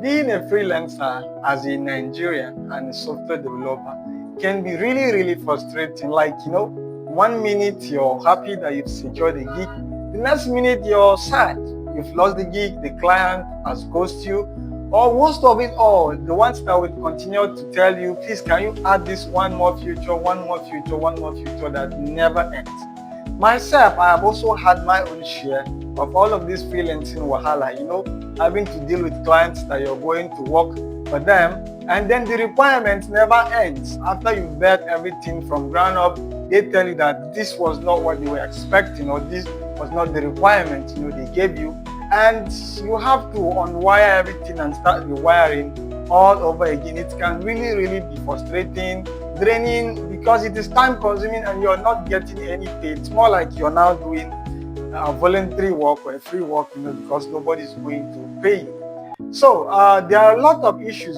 being a freelancer as a Nigerian and a software developer can be really, really frustrating. Like, 1 minute you're happy that you've secured a gig, the next minute you're sad. You've lost the gig, the client has ghosted you, or worst of it all, the ones that will continue to tell you, please, can you add this one more feature, one more feature, one more feature that never ends. Myself, I have also had my own share of all of this freelancing wahala, having to deal with clients that you're going to work for them, and then the requirements never ends. After you've built everything from ground up, they tell you that this was not what they were expecting, or this was not the requirement they gave you, and you have to unwire everything and start rewiring all over again. It can really, really be frustrating, draining, because it is time consuming and you're not getting any pay. It's more like you're now doing voluntary work or a free work, because nobody's going to pay you. So there are a lot of issues,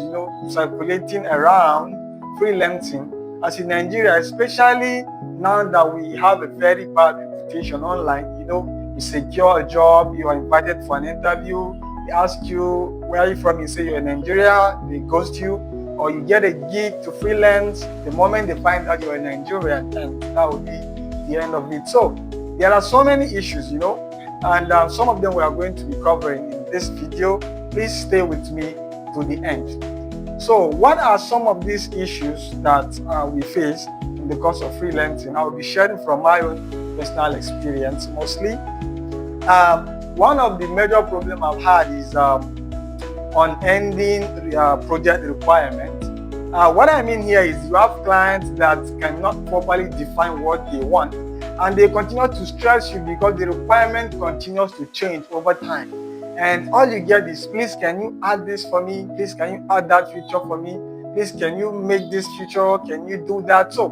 circulating around freelancing as in Nigeria, especially now that we have a very bad reputation online. You secure a job, you are invited for an interview, they ask you where are you from, you say you're in Nigeria, they ghost you, or you get a gig to freelance, the moment they find out you're in Nigeria, and that will be the end of it. So there are so many issues, and some of them we are going to be covering in this video. Please stay with me to the end. So what are some of these issues that we face in the course of freelancing? I will be sharing from my own personal experience mostly. One of the major problems I've had is unending project requirement. What I mean here is you have clients that cannot properly define what they want, and they continue to stress you because the requirement continues to change over time. And all you get is, please, can you add this for me? Please, can you add that feature for me? Please, can you make this feature? Can you do that? So,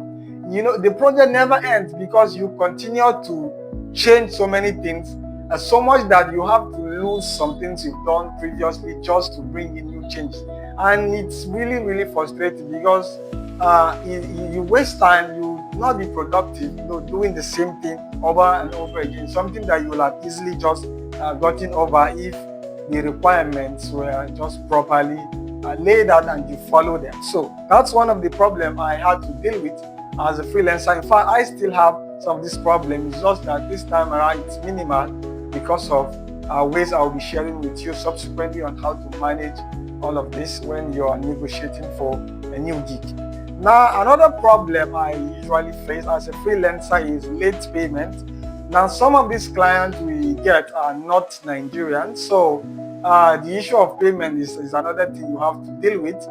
the project never ends because you continue to change so many things, so much that you have to lose some things you've done previously just to bring in new changes. And it's really, really frustrating because you waste time, you not be productive, doing the same thing over and over again, something that you will have easily just gotten over if the requirements were just properly laid out and you follow them. So that's one of the problems I had to deal with as a freelancer. In fact, I still have some of these problems. It's just that this time around it's minimal because of ways I'll be sharing with you subsequently on how to manage all of this when you are negotiating for a new gig. Now, another problem I usually face as a freelancer is late payment. Now, some of these clients we get are not Nigerian, so the issue of payment is another thing you have to deal with.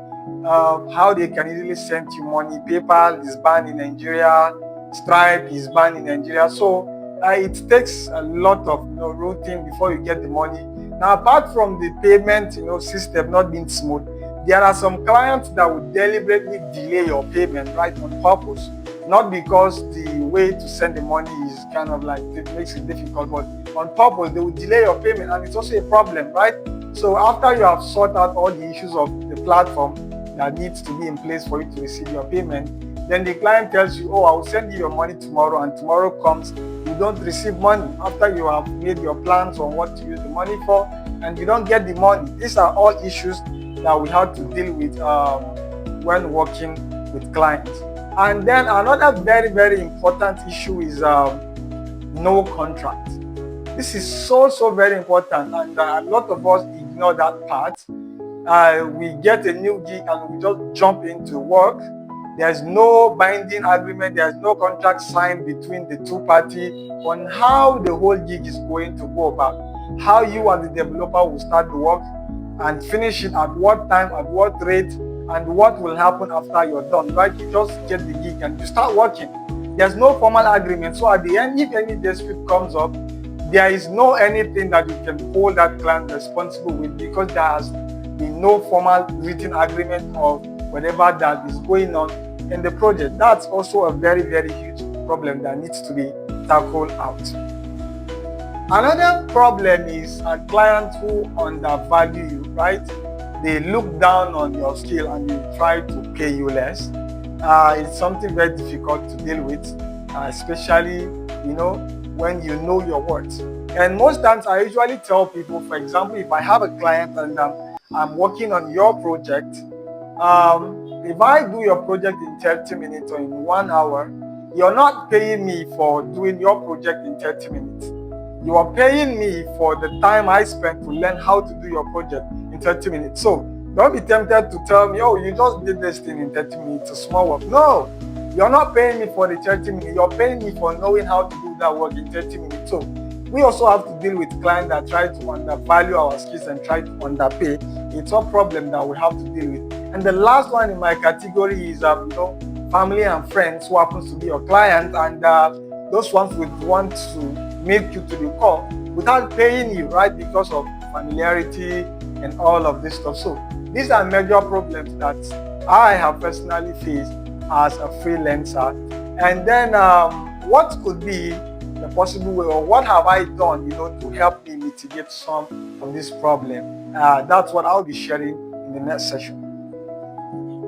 How they can easily send you money. PayPal is banned in Nigeria, Stripe is banned in Nigeria, so it takes a lot of routing before you get the money. Now, apart from the payment system not being smooth, there are some clients that will deliberately delay your payment right on purpose, not because the way to send the money is kind of like it makes it difficult, but on purpose they will delay your payment, and it's also a problem, right? So after you have sorted out all the issues of the platform that needs to be in place for you to receive your payment, then the client tells you, oh, I will send you your money tomorrow, and tomorrow comes, you don't receive money after you have made your plans on what to use the money for, and you don't get the money. These are all issues that we have to deal with when working with clients. And then another very, very important issue is no contract. This is so very important, and a lot of us ignore that part. We get a new gig and we just jump into work. There's no binding agreement, there's no contract signed between the two parties on how the whole gig is going to go about, how you and the developer will start the work and finish it, at what time, at what rate, and what will happen after you're done, right? You just get the gig and you start working. There's no formal agreement. So at the end, if any dispute comes up, there is no anything that you can hold that client responsible with, because there has been no formal written agreement of whatever that is going on in the project. That's also a very, very huge problem that needs to be tackled out. Another problem is a client who undervalue you, right? They look down on your skill and they try to pay you less. It's something very difficult to deal with, especially when you know your worth. And most times I usually tell people, for example, if I have a client and I'm working on your project. If I do your project in 30 minutes or in 1 hour, you're not paying me for doing your project in 30 minutes. You are paying me for the time I spent to learn how to do your project in 30 minutes. So don't be tempted to tell me, oh, you just did this thing in 30 minutes, a small work. No, you're not paying me for the 30 minutes. You're paying me for knowing how to do that work in 30 minutes. So we also have to deal with clients that try to undervalue our skills and try to underpay. It's a problem that we have to deal with. And the last one in my category is, family and friends who happens to be your client, and those ones would want to make you to the call without paying you, right? Because of familiarity and all of this stuff. So these are major problems that I have personally faced as a freelancer. And then what could be the possible way, or what have I done, to help me mitigate some of this problem? That's what I'll be sharing in the next session.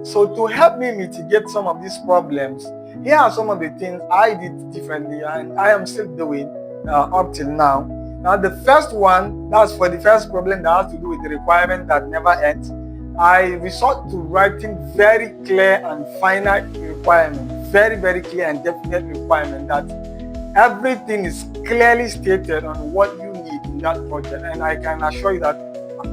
So to help me mitigate some of these problems, here are some of the things I did differently and I am still doing up till now. Now, the first one, that's for the first problem that has to do with the requirement that never ends. I resort to writing very clear and finite requirement, very, very clear and definite requirement, that everything is clearly stated on what you need in that project. And I can assure you that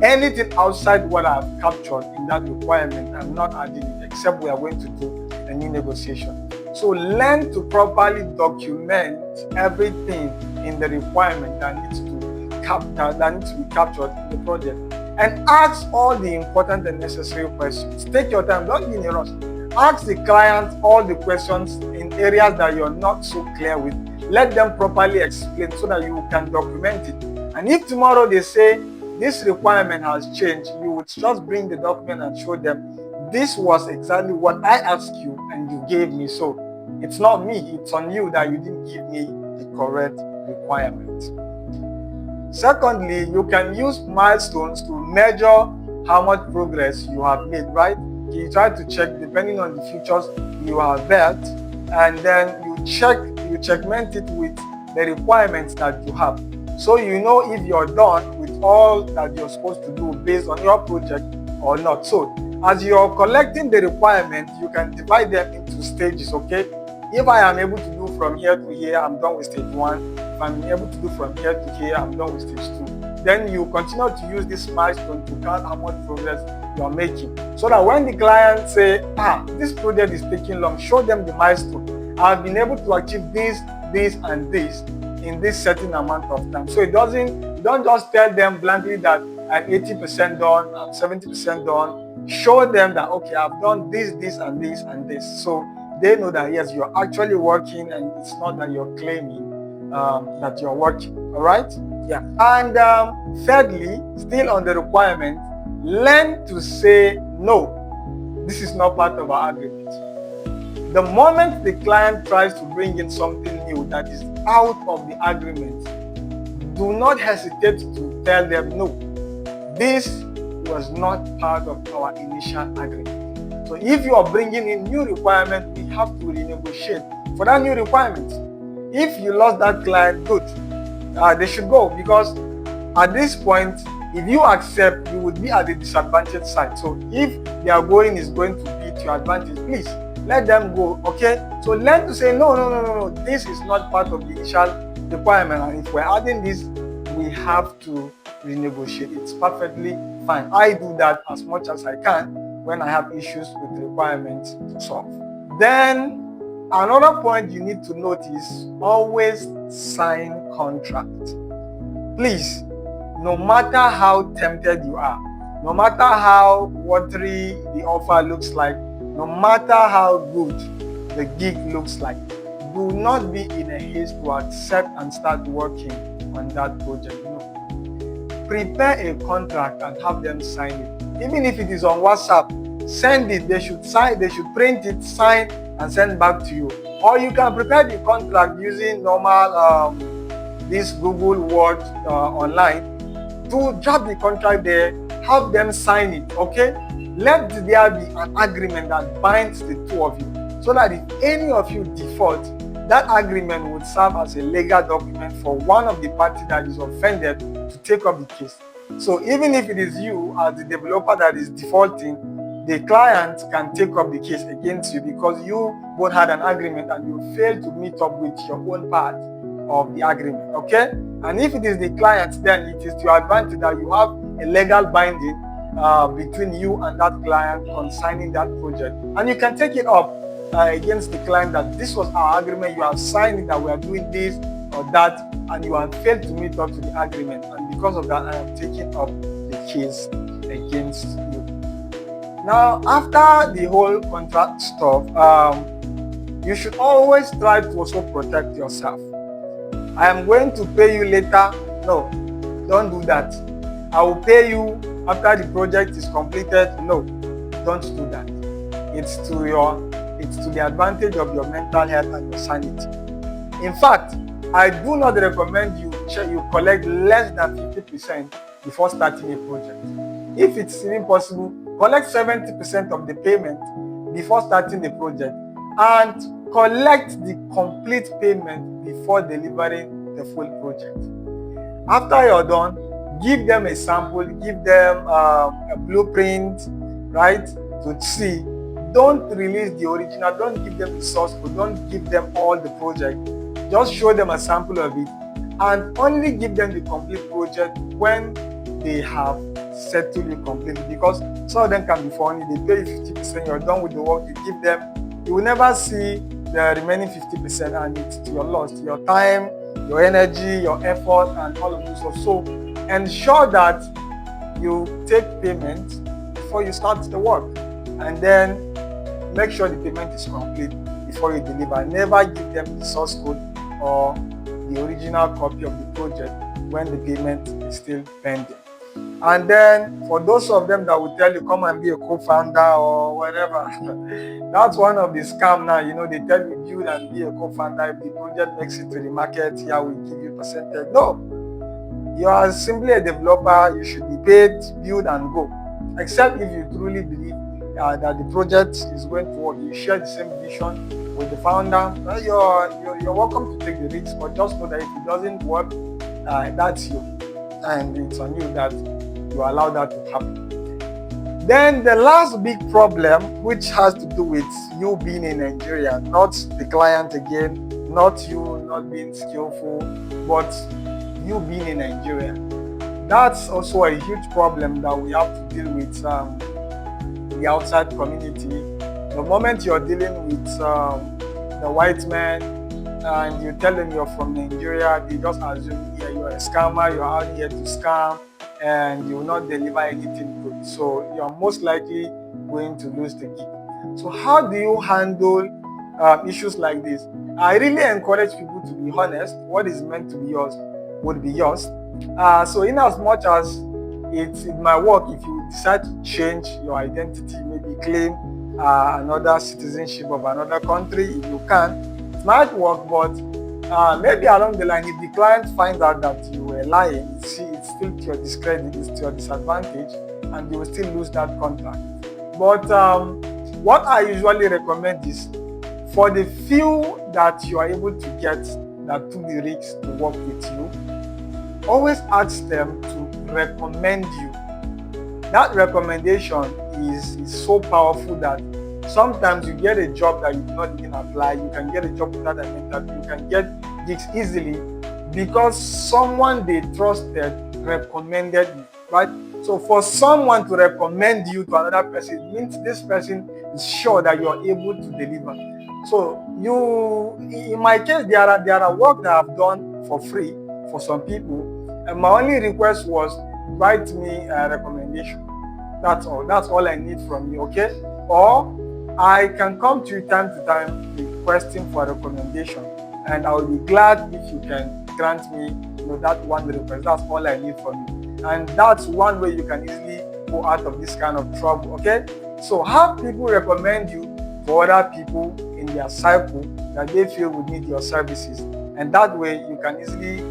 anything outside what I've captured in that requirement, I'm not adding it, except we are going to do a new negotiation. So learn to properly document everything in the requirement that needs to be captured in the project, and ask all the important and necessary questions. Take your time, don't be in a rush. Ask the client all the questions in areas that you're not so clear with. Let them properly explain so that you can document it. And if tomorrow they say this requirement has changed, you would just bring the document and show them, this was exactly what I asked you and you gave me. So it's not me, it's on you that you didn't give me the correct requirement. Secondly, you can use milestones to measure how much progress you have made, right? You try to check depending on the features you have built, and then you checkmate it with the requirements that you have. So you know if you're done with all that you're supposed to do based on your project or not. So as you're collecting the requirements, you can divide them into stages, okay? If I am able to do from here to here, I'm done with stage 1. If I'm able to do from here to here, I'm done with stage 2. Then you continue to use this milestone to count how much progress you are making. So that when the client say, this project is taking long, show them the milestone. I've been able to achieve this, and this in this certain amount of time. So you don't just tell them blankly that I'm 80% done, I'm 70% done. Show them that, okay, I've done this, and this, and this. So they know that, yes, you're actually working, and it's not that you're claiming that you're working. All right? Yeah. And thirdly, still on the requirement, learn to say no. This is not part of our agreement. The moment the client tries to bring in something new that is out of the agreement, do not hesitate to tell them no. This was not part of our initial agreement. So if you are bringing in new requirements, we have to renegotiate for that new requirement. If you lost that client, good. They should go, because at this point, if you accept, you would be at the disadvantaged side. So if their going is going to be to your advantage, please let them go, okay? So learn to say, no, this is not part of the initial requirement. And if we're adding this, we have to renegotiate. It's perfectly fine. I do that as much as I can when I have issues with requirements to solve. Then another point you need to note is always sign contract. Please, no matter how tempted you are, no matter how watery the offer looks like, no matter how good the gig looks like, do not be in a haste to accept and start working on that project. No. Prepare a contract and have them sign it. Even if it is on WhatsApp, send it. They should sign, they should print it, sign, and send back to you. Or you can prepare the contract using normal this Google Word online. To drop the contract there, have them sign it, okay? Let there be an agreement that binds the two of you, so that if any of you default, that agreement would serve as a legal document for one of the parties that is offended to take up the case. So even if it is you as the developer that is defaulting, the client can take up the case against you because you both had an agreement and you failed to meet up with your own part of the agreement. Okay? And if it is the client, then it is to your advantage that you have a legal binding between you and that client concerning that project. And you can take it up against the client that this was our agreement, you have signed it that we are doing this or that, and you have failed to meet up to the agreement. And because of that, I am taking up the case against you. Now, after the whole contract stuff, you should always try to also protect yourself. I am going to pay you later. No, don't do that. I will pay you after the project is completed. No, don't do that. It's to the advantage of your mental health and your sanity. In fact, I do not recommend you collect less than 50% before starting a project. If it's even possible, collect 70% of the payment before starting the project and collect the complete payment before delivering the full project. After you're done, give them a sample, give them a blueprint, right, to see. Don't release the original, don't give them the source code, don't give them all the project. Just show them a sample of it and only give them the complete project when they have settled you completely, because some of them can be funny. They pay you 50%, you're done with the work, you give them, you will never see the remaining 50%, and it's to your loss, your time, your energy, your effort, and all of this stuff. So ensure that you take payment before you start the work, and then make sure the payment is complete before you deliver. Never give them the source code or the original copy of the project when the payment is still pending. And then for those of them that will tell you come and be a co-founder or whatever, that's one of the scam now. They tell you build and be a co-founder. If the project makes it to the market, here we give you percentage. No, you are simply a developer. You should be paid, build and go. Except if you truly believe that the project is going to work, you share the same vision with the founder. You're welcome to take the risk, but just know that if it doesn't work, that's you, and it's on you that you allow that to happen. Then the last big problem, which has to do with you being in Nigeria, not the client again, not you not being skillful, but you being in Nigeria. That's also a huge problem that we have to deal with the outside community. The moment you're dealing with the white man and you tell them you're from Nigeria, they just assume you're a scammer, you're out here to scam, and you will not deliver anything good. So you're most likely going to lose the gig. So how do you handle issues like this? I really encourage people to be honest. What is meant to be yours would be yours. So in as much as it might work if you decide to change your identity, maybe claim another citizenship of another country, if you can, it might work, but maybe along the line, if the client finds out that you were lying, it's still to your discredit, it's to your disadvantage, and you will still lose that contract. But what I usually recommend is for the few that you are able to get that took the risk to work with you, always ask them to recommend you. That recommendation is so powerful that sometimes you get a job that you did not even apply. You can get a job without an interview. You can get gigs easily because someone they trusted recommended you, right? So for someone to recommend you to another person, it means this person is sure that you are able to deliver. So in my case, there are work that I've done for free for some people, and my only request was write me a recommendation. That's all. That's all I need from you, okay? Or I can come to you time to time requesting for a recommendation, and I will be glad if you can grant me that one request. That's all I need from you, and that's one way you can easily go out of this kind of trouble, okay? So have people recommend you for other people in their cycle that they feel would need your services, and that way you can easily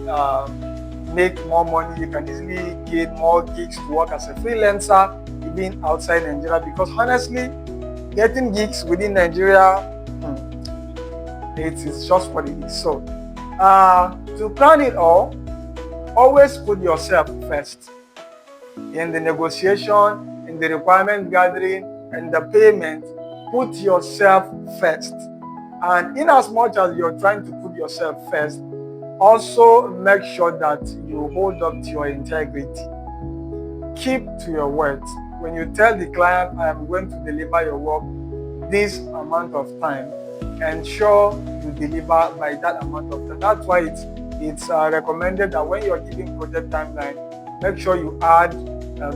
make more money. You can easily get more gigs to work as a freelancer even outside Nigeria, because honestly, getting gigs within Nigeria, it's just what it is. So to plan it all, always put yourself first. in the negotiation, in the requirement gathering, and the payment. Put yourself first. And in as much as you're trying to put yourself first, also make sure that you hold up to your integrity. Keep to your words. When you tell the client, I am going to deliver your work this amount of time, ensure you deliver by that amount of time. That's why it's recommended that when you're giving project timeline, make sure you add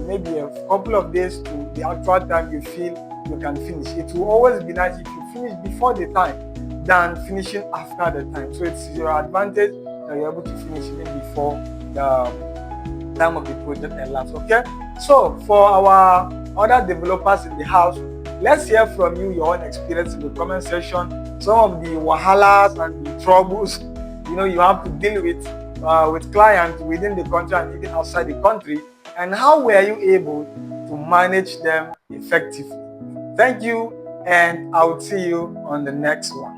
maybe a couple of days to the actual time you feel you can finish. It will always be nice if you finish before the time than finishing after the time. So it's your advantage that you're able to finish even before the time of the project elapsed. Okay, so for our other developers in the house, let's hear from you your own experience in the comment section. Some of the wahalas and the troubles you have to deal with clients within the country and even outside the country, and how were you able to manage them effectively. Thank you, and I will see you on the next one.